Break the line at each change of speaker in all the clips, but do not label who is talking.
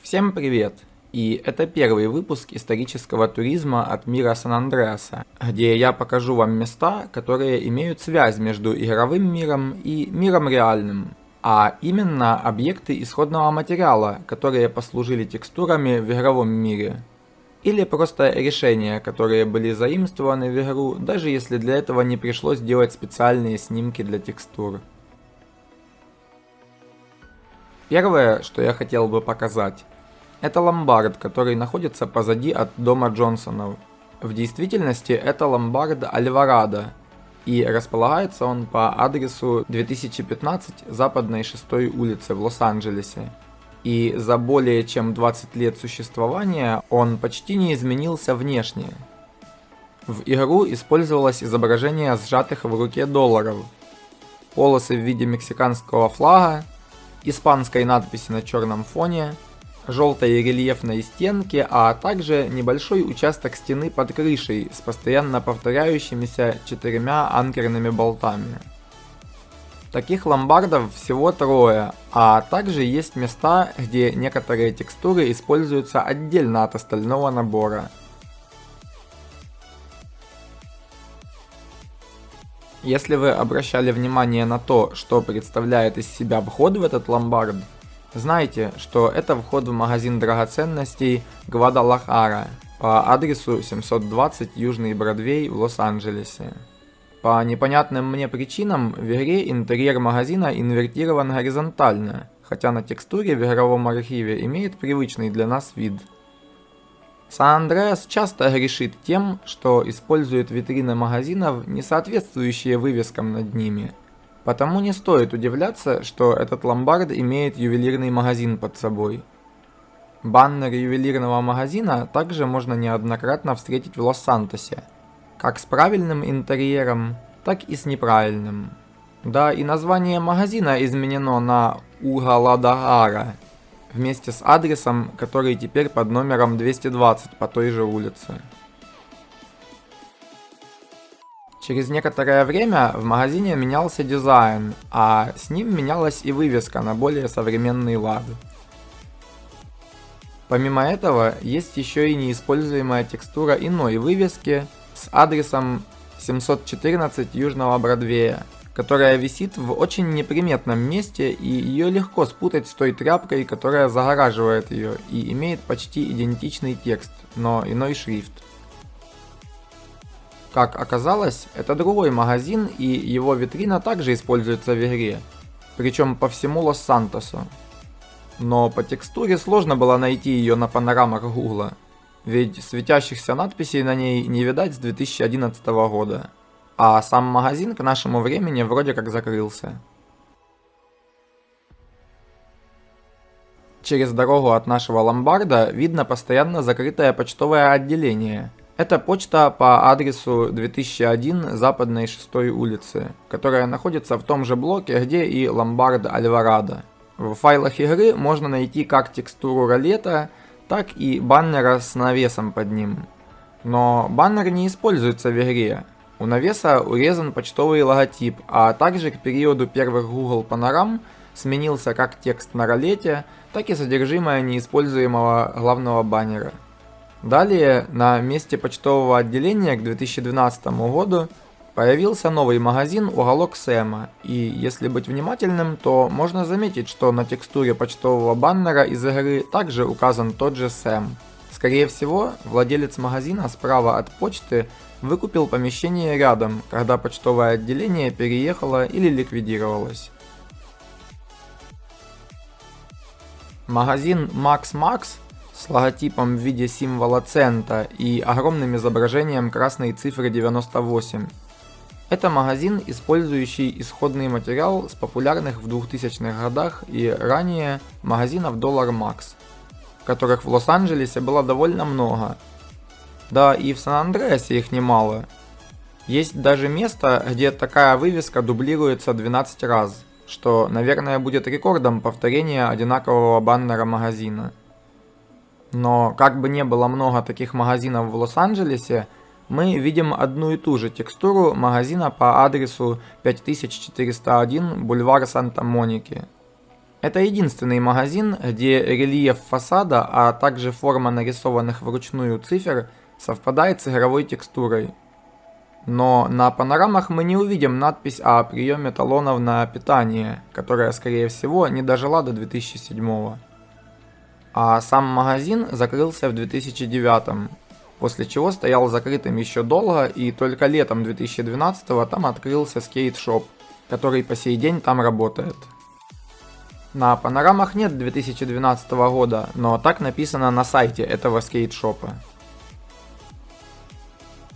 Всем привет! И это первый выпуск исторического туризма от мира Сан-Андреаса, где я покажу вам места, которые имеют связь между игровым миром и миром реальным, а именно объекты исходного материала, которые послужили текстурами в игровом мире. Или просто решения, которые были заимствованы в игру, даже если для этого не пришлось делать специальные снимки для текстур. Первое, что я хотел бы показать, это ломбард, который находится позади от дома Джонсонов. В действительности это ломбард Альварадо, и располагается он по адресу 2015 Западной 6-й улице в Лос-Анджелесе. И за более чем 20 лет существования он почти не изменился внешне. В игру использовалось изображение сжатых в руке долларов, полосы в виде мексиканского флага, испанской надписи на черном фоне, желтой рельефной стенки, а также небольшой участок стены под крышей с постоянно повторяющимися 4 анкерными болтами. Таких ломбардов всего 3, а также есть места, где некоторые текстуры используются отдельно от остального набора. Если вы обращали внимание на то, что представляет из себя вход в этот ломбард, знайте, что это вход в магазин драгоценностей Гвадалахара по адресу 720 Южный Бродвей в Лос-Анджелесе. По непонятным мне причинам в игре интерьер магазина инвертирован горизонтально, хотя на текстуре в игровом архиве имеет привычный для нас вид. Сан-Андреас часто грешит тем, что использует витрины магазинов, не соответствующие вывескам над ними. Потому не стоит удивляться, что этот ломбард имеет ювелирный магазин под собой. Баннер ювелирного магазина также можно неоднократно встретить в Лос-Сантосе, как с правильным интерьером, так и с неправильным. Да и название магазина изменено на Угаладагара, вместе с адресом, который теперь под номером 220 по той же улице. Через некоторое время в магазине менялся дизайн, а с ним менялась и вывеска на более современный лад. Помимо этого, есть еще и неиспользуемая текстура иной вывески с адресом 714 Южного Бродвея, которая висит в очень неприметном месте, и ее легко спутать с той тряпкой, которая загораживает ее и имеет почти идентичный текст, но иной шрифт. Как оказалось, это другой магазин, и его витрина также используется в игре, причем по всему Лос-Сантосу. Но по текстуре сложно было найти ее на панорамах Гугла, ведь светящихся надписей на ней не видать с 2011 года, а сам магазин к нашему времени вроде как закрылся. Через дорогу от нашего ломбарда видно постоянно закрытое почтовое отделение. Это почта по адресу 2001 Западной 6-й улицы, которая находится в том же блоке, где и ломбард Альварадо. В файлах игры можно найти как текстуру ролета, так и баннера с навесом под ним. Но баннер не используется в игре. У навеса урезан почтовый логотип, а также к периоду первых Google панорам сменился как текст на ролете, так и содержимое неиспользуемого главного баннера. Далее, на месте почтового отделения к 2012 году появился новый магазин «Уголок Сэма», и если быть внимательным, то можно заметить, что на текстуре почтового баннера из игры также указан тот же Сэм. Скорее всего, владелец магазина справа от почты выкупил помещение рядом, когда почтовое отделение переехало или ликвидировалось. Магазин Max Max с логотипом в виде символа цента и огромным изображением красной цифры 98. Это магазин, использующий исходный материал с популярных в 2000-х годах и ранее магазинов Dollar Max, которых в Лос-Анджелесе было довольно много. Да и в Сан-Андреасе их немало. Есть даже место, где такая вывеска дублируется 12 раз, что, наверное, будет рекордом повторения одинакового баннера магазина. Но как бы не было много таких магазинов в Лос-Анджелесе, мы видим одну и ту же текстуру магазина по адресу 5401 бульвар Санта-Моники. Это единственный магазин, где рельеф фасада, а также форма нарисованных вручную цифр совпадает с игровой текстурой. Но на панорамах мы не увидим надпись о приеме талонов на питание, которая, скорее всего, не дожила до 2007. А сам магазин закрылся в 2009, после чего стоял закрытым еще долго, и только летом 2012 там открылся скейт-шоп, который по сей день там работает. На панорамах нет 2012 года, но так написано на сайте этого скейт-шопа.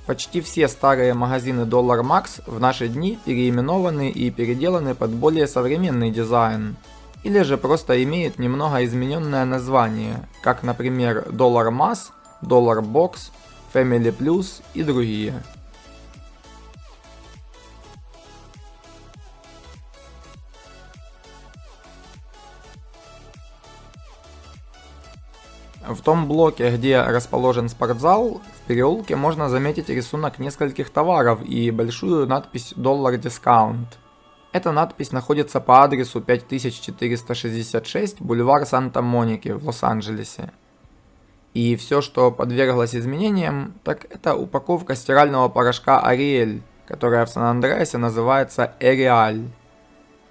Почти все старые магазины Dollar Max в наши дни переименованы и переделаны под более современный дизайн, или же просто имеют немного измененное название, как, например, Dollar Mass, Dollar Box, Family Plus и другие. В том блоке, где расположен спортзал, в переулке можно заметить рисунок нескольких товаров и большую надпись Dollar Discount. Эта надпись находится по адресу 5466 бульвар Санта-Моники в Лос-Анджелесе. И все, что подверглось изменениям, так это упаковка стирального порошка Ariel, которая в Сан-Андреасе называется Arial.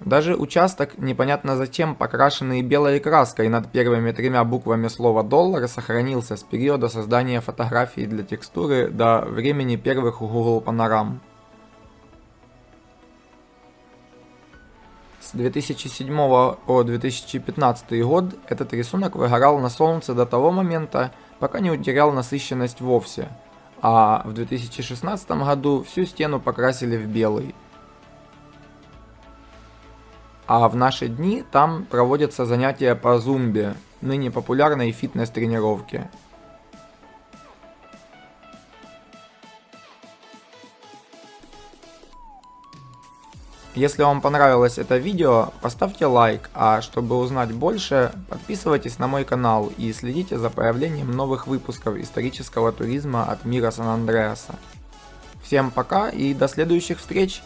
Даже участок, непонятно зачем покрашенный белой краской над первыми тремя буквами слова «доллар», сохранился с периода создания фотографий для текстуры до времени первых Google панорам. С 2007 по 2015 год этот рисунок выгорал на солнце до того момента, пока не утерял насыщенность вовсе, а в 2016 году всю стену покрасили в белый. А в наши дни там проводятся занятия по зумбе, ныне популярной фитнес-тренировке. Если вам понравилось это видео, поставьте лайк, а чтобы узнать больше, подписывайтесь на мой канал и следите за появлением новых выпусков исторического туризма от мира Сан-Андреаса. Всем пока и до следующих встреч!